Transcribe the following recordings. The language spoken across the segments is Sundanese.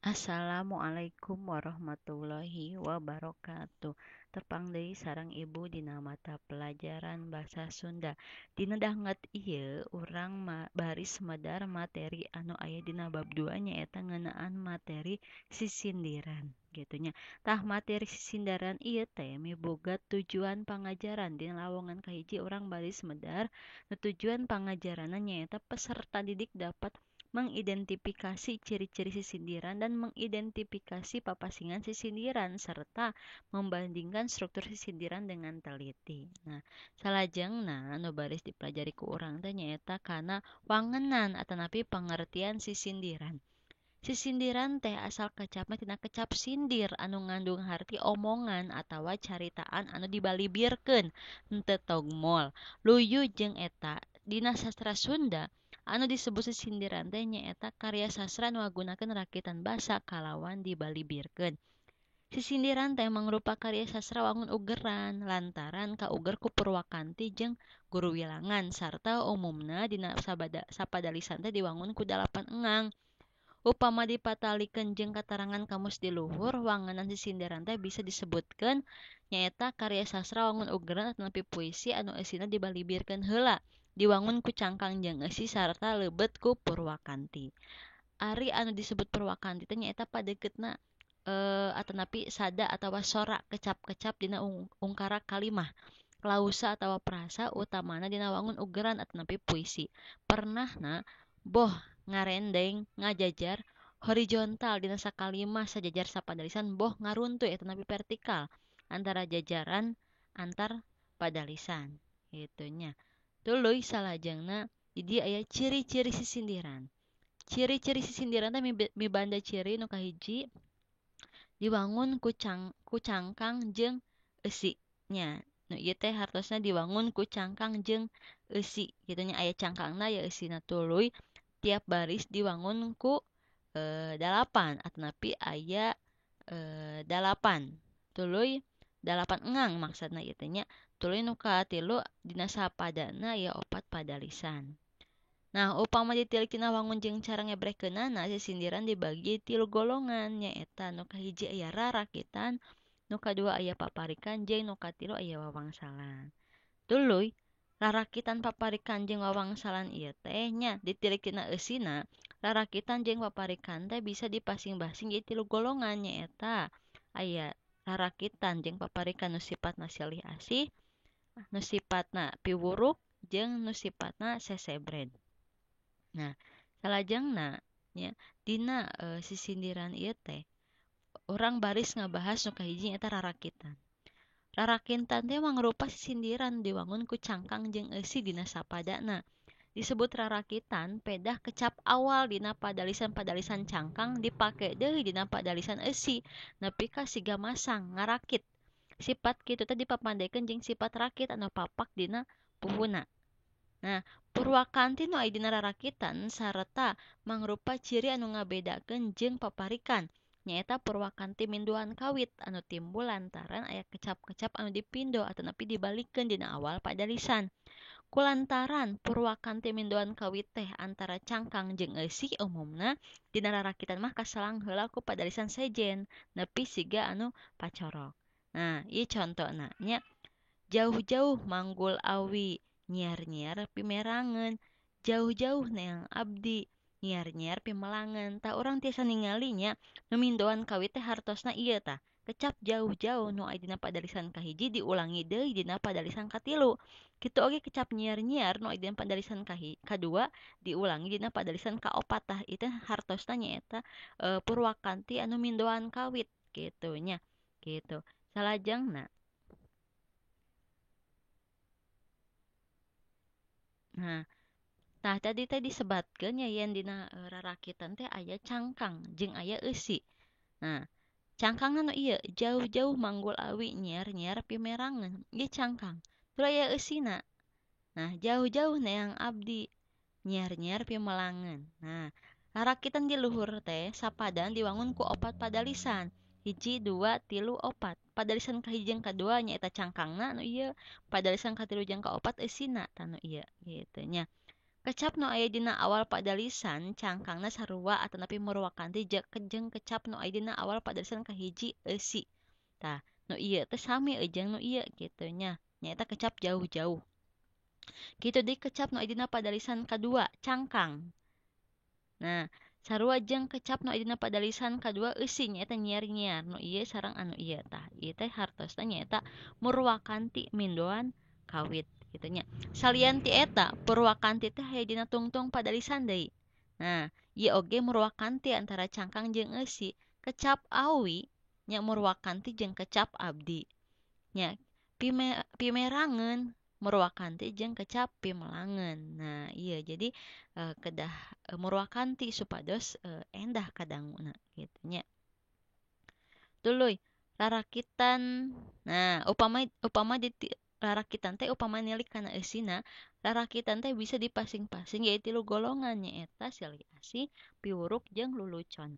Assalamualaikum warahmatullahi wabarakatuh. Tepang deui sareng Ibu dina mata pelajaran Basa Sunda. Dina danget ieu urang baris medar materi anu aya dina bab 2 nyaeta ngeunaan materi sisindiran gitunya. Tah materi sisindiran ieu teh miboga tujuan pangajaran dina lawongan kahiji urang baris medar nu tujuan pangajaranna nyaeta peserta didik dapat mengidentifikasi ciri-ciri sisindiran dan mengidentifikasi papasingan sisindiran serta membandingkan struktur sisindiran dengan teliti. Nah, salajengna nu baris dipelajari ku urang teh nyaeta kana wangenan atanapi pengertian sisindiran. Sisindiran teh asal kecapna tina kecap sindir anu ngandung harti omongan atawa caritaan anu dibalibirkeun henteu togmol. Luyu jeung eta dina sastra Sunda anu disebut sisindiran teh nyaeta karya sastra nu ngagunakeun rakitan basa kalawan dibalibirkeun. Sisindiran teh mangrupa karya sastra wangun ugeran lantaran kauger ku Purwakanti jeung guru wilangan sarta umumna dina sapadalisan teh diwangun ku 8 engang. Upama dipatalikeun jeung katerangan kamus di luhur, wangenan sisindiran teh bisa disebutkeun nyaeta karya sastra wangun ugeran atanapi puisi anu eusina dibalibirkeun heula, diwangun ku cangkang jeung eusi sarta leubet ku Purwakanti. Ari anu disebut Purwakanti teh nyaeta padeuketna atanapi sada atawa sora kecap-kecap dina ungkara kalimah. Klausa atawa prasa utamana dina wangun ugeran atanapi puisi. Pernahna boh ngarendeng ngajajar horizontal dina sakalimah sajajar sapadalisan boh ngaruntuy atanapi vertikal antara jajaran antar padalisan gitunya. Tuluy salajengna di dieu aya ciri-ciri sisindiran. Ciri-ciri sisindiran teh mibanda ciri nu kahiji diwangun ku cangkang jeung eusi nya. Nu ieu teh hartosna diwangun ku cangkang jeung eusi kitu nya aya cangkangna ya eusina. Tuluy tiap baris diwangun ku 8 atanapi aya 8. Tuluy 8 engang maksudna ieu teh nya. Tuluy nu katilu dina sapadana aya 4 padalisan. Nah, upama ditilik tina wangun jeung cara ngebrekeunana sisindiran dibagi 3 golongan nyaeta nu kahiji aya rarakitan, nu kadua aya paparikan jeung nu katilu aya wawangsalan. Tuluy rarakitan paparikan jeung wawangsalan ieu teh nya ditilik tina eusina, rarakitan jeung paparikan teh bisa dipasing-basing jadi 3 golongan nyaeta aya rarakitan jeung paparikan nu sifatna silih asih, nu sifatna piwuruk jeung nu sifatna sesebred. Nah, salajengna nya dina sisindiran ieu teh urang baris ngabahas nu kahiji nyaeta rarakitan. Rarakitan teh mangrupa sisindiran diwangun ku cangkang jeung eusi dina sapadana. Disebut rarakitan pedah kecap awal dina padalisan-padalisan cangkang dipake deui dina padalisan eusi nepi ka siga masang ngarakit. Sifat kitu teh dipapandaikeun jeung sifat rakit anu papak dina puhuna. Nah, Purwakanti nu aya dina rarakitan sareta mangrupa ciri anu ngabedakeun jeung paparikan. Nyaeta Purwakanti minduan kawit anu timbul lantaran aya kecap-kecap anu dipindo atanapi dibalikeun dina awal padalisan. Kulantaran Purwakanti minduan kawit teh antara cangkang jeung eusi umumna dina rarakitan mah kaselang heula ku padalisan sejen nepi siga anu pacorok. Nah, ieu contona nya jauh-jauh manggul awi nyiar-nyiar pimerangan jauh-jauh neang abdi nyiar-nyiar pimelangan tah urang tiasa ningalinya nu mindoan kawit teh hartosna ieu tah kecap jauh-jauh nu aya dina padalisan kahiji diulangi deui dina padalisan katilu kitu oge kecap nyiar-nyiar nu aya dina padalisan kadua diulangi dina padalisan kaopat tah itu hartosna nyaeta Purwakanti anu mindoan kawit kitu nya gitu. Salajengna nah, tah tadi teh disebatkeun nya yen dina rarakitan teh aya cangkang jeung aya eusi. Nah, cangkangna nu ieu jauh-jauh manggul awi nyiar-nyiar pimerangan ieu cangkang. Terus aya eusina. Nah, jauh-jauh neang abdi nyiar-nyiar pimelangan. Nah, rarakitan di luhur teh sapadan diwangun ku 4 padalisan. 1, 2, 3, 4. Padalisan kahiji jeung kadua nyaeta cangkangna nu ieu, padalisan katilu jeung kaopat eusina tah nu ieu kitu nya. Kecap nu aya dina awal padalisan cangkangna sarua atanapi murwakanti jeung kecap nu aya dina awal padalisan kahiji eusi. Tah, nu ieu teh sami jeung nu ieu kitu nya. Nyaeta kecap jauh-jauh. Kitu deui kecap nu aya dina padalisan kadua cangkang. Nah, sarua jeung kecap nu aya dina padalisan kadua eusi nyaeta nyiar-nyiar. Nu ieu sareng anu ieu tah. Ieu teh hartosna nyaeta murwakanti mindoan kawit kitu nya. Salian ti eta purwakanti teh aya dina tungtung padalisan deui. Nah, ieu oge murwakanti antara cangkang jeung eusi. Kecap awi nya murwakanti jeung kecap abdi. Nya pimerangeun murwakanti jeung kecap pimelangeun. Nah, iya jadi kedah murwakanti supados endah kadanguna gitu nya. Tuluy rarakitan. Nah, upama di rarakitan teh upama nilik kana eusina, rarakitan teh bisa dipasing-pasing yaitu tilu golongan nyaeta silih asih, piwuruk jeung lulucon.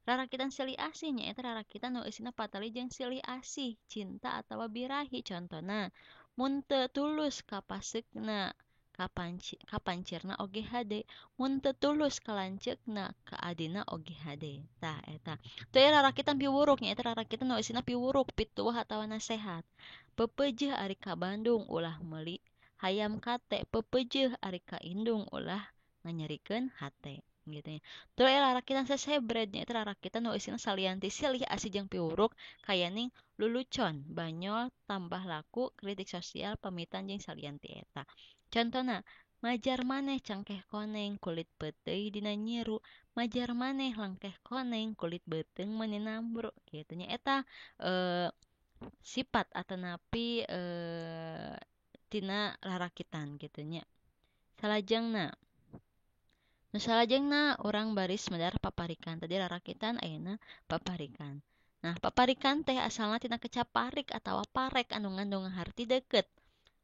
Rarakitan silih asih nyaeta rarakitan nu eusina patali jeung silih asih, cinta atawa birahi. Contona, mun teu tulus ka paseukna kapancirna oge hade, mun teu tulus ka lanceukna ka adina oge hade. Tah eta. Teu aya rarakitan piwuruk nyaeta rarakitan nu eusina piwuruk, pituah atawa nasehat. Pepeujeuh ari ka Bandung ulah meuli hayam kate, pepeujeuh ari ka Indung ulah nganyarikeun hate. Gitu ya. Teu aya rarakitan sesebred nyaeta rarakitan nu eusina salianti silih asih jeung piwuruk kayaning lulucon, banyol, tambah laku, kritik sosial, pamitan jeung salianti eta. Contona, majar maneh cangkeh koneng kulit peuteuy dina nyiru, majar maneh langkeh koneng kulit beuteung meninambru. Kitu nya eta sifat atanapi tina rarakitan kitu nya. Salajengna Nu salajengna urang baris medar paparikan. Tadi rarakitan ayeuna paparikan. Nah, paparikan teh asalna tina kecap parik atawa parek anu ngandung harti deukeut.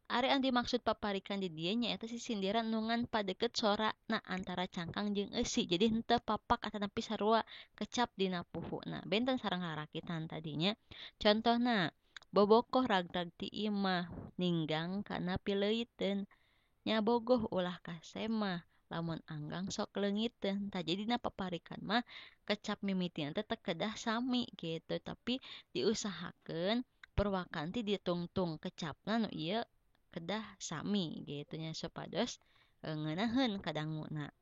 Ari anu dimaksud paparikan di dieu nyaeta sisindiran nu ngan padeukeut sorana antara cangkang jeung eusi. Jadi henteu papak atanapi sarua kecap dina puhuna. Benten sareng rarakitan tadinya. Contohna, bobogoh ragrag ti imah, ninggang kana pileuyiteun. Nya bogoh ulah kasemah, lamun anggang sok leungiteun. Tah jadi dina paparikan mah kecap mimitina teh kedah sami gitu, tapi diusahakeun purwakanti ditungtung kecapna nu ieu kedah sami gitu nya supados ngeunaheun kadanguna.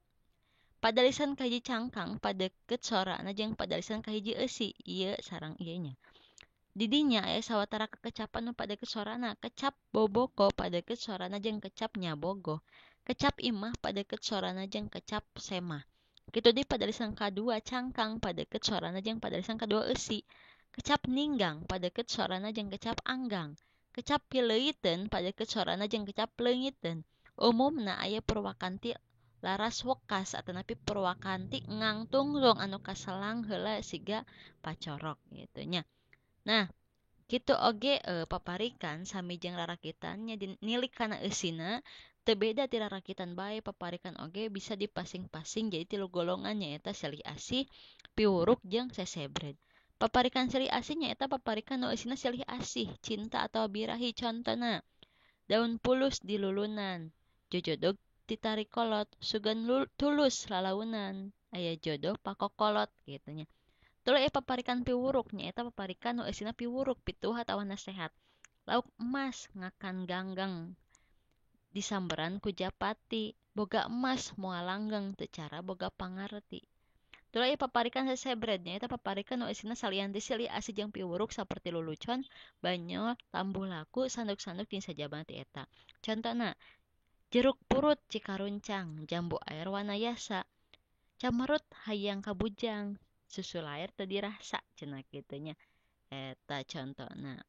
Padalisan kahiji cangkang padeukeut sorana jeung padalisan kahiji eusi. Ieu sareng ieu nya. Di dinya aya sawatara kekecapan nu padeukeut sorana. Kecap bobogoh padeukeut sorana jeung kecap nyabogoh. Kecap imah padeukeut sorana jeung kecap semah. Kitu deui padalisan kadua cangkang padeukeut sorana jeung padalisan kadua eusi. Kecap ninggang padeukeut sorana jeung kecap anggang. Kecap pileuyiteun padeukeut sorana jeung kecap leungiteun. Umumna aya purwakanti laras wekas atanapi purwakanti ngangtungtung anu kaselang heula siga pacorok gitu nya. Nah, kitu oge paparikan sami jeung rarakitan nya nilik kana eusina teu beda ti rarakitan bae. Paparikan oge bisa dipasing-pasing jadi tilu golongan nyaeta silih asih, piwuruk jeung sesebred. Paparikan silih asih nyaeta paparikan nu eusina silih asih, cinta atawa birahi. Contona, daun pulus di lulunan, jojodog ditarik kolot, sugan tulus lalaunan, aya jodoh pakokolot gitu nya. Tuluy aya paparikan piwuruk nyaeta paparikan nu eusina piwuruk, pituah atawa nasehat. Lauk emas ngakan ganggang disamberan ku japati, boga emas moal langgeng teu cara boga pangarti. Tuluy aya paparikan sesebred nyaeta paparikan nu eusina salianti silih asih jeung piwuruk saperti lulucon, banyol, tambuh laku, sanduk-sanduk jeung sajabana ti eta. Contona, jeruk purut cikaruncang, jambu air wanayasa, camerut hayang kabujang, susu lair teu dirasa cenah kitu nya. Eta contona.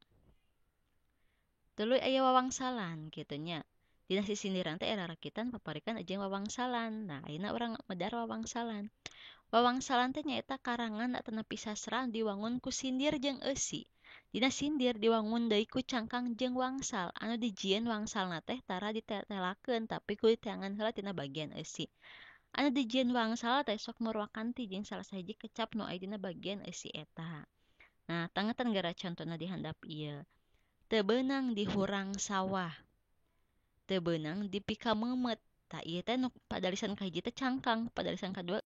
Tuluy aya wawangsalan kitu nya. Dina sisindiran teh rarakitan paparikan jeung wawangsalan. Nah, ayeuna urang medar wawangsalan. Wawangsalan teh nyaeta karangan atanapi sastra diwangun ku sindir jeung eusi. Dina sindir diwangun deui ku cangkang jeung wangsal. Anu dijieun wangsalna teh tara ditetelakeun tapi kudu diteangan heula tina bagian eusi. Anu dijieun wangsal teh sok murwakanti jeung salah sahiji kecap nu aya dina bagian eusi eta. Nah, tangetan gara contona di handap ieu. Teu beunang di hurang sawah, teu beunang di pika meumeut, Tah ieu teh nu padalisan kahiji teh cangkang, padalisan kadua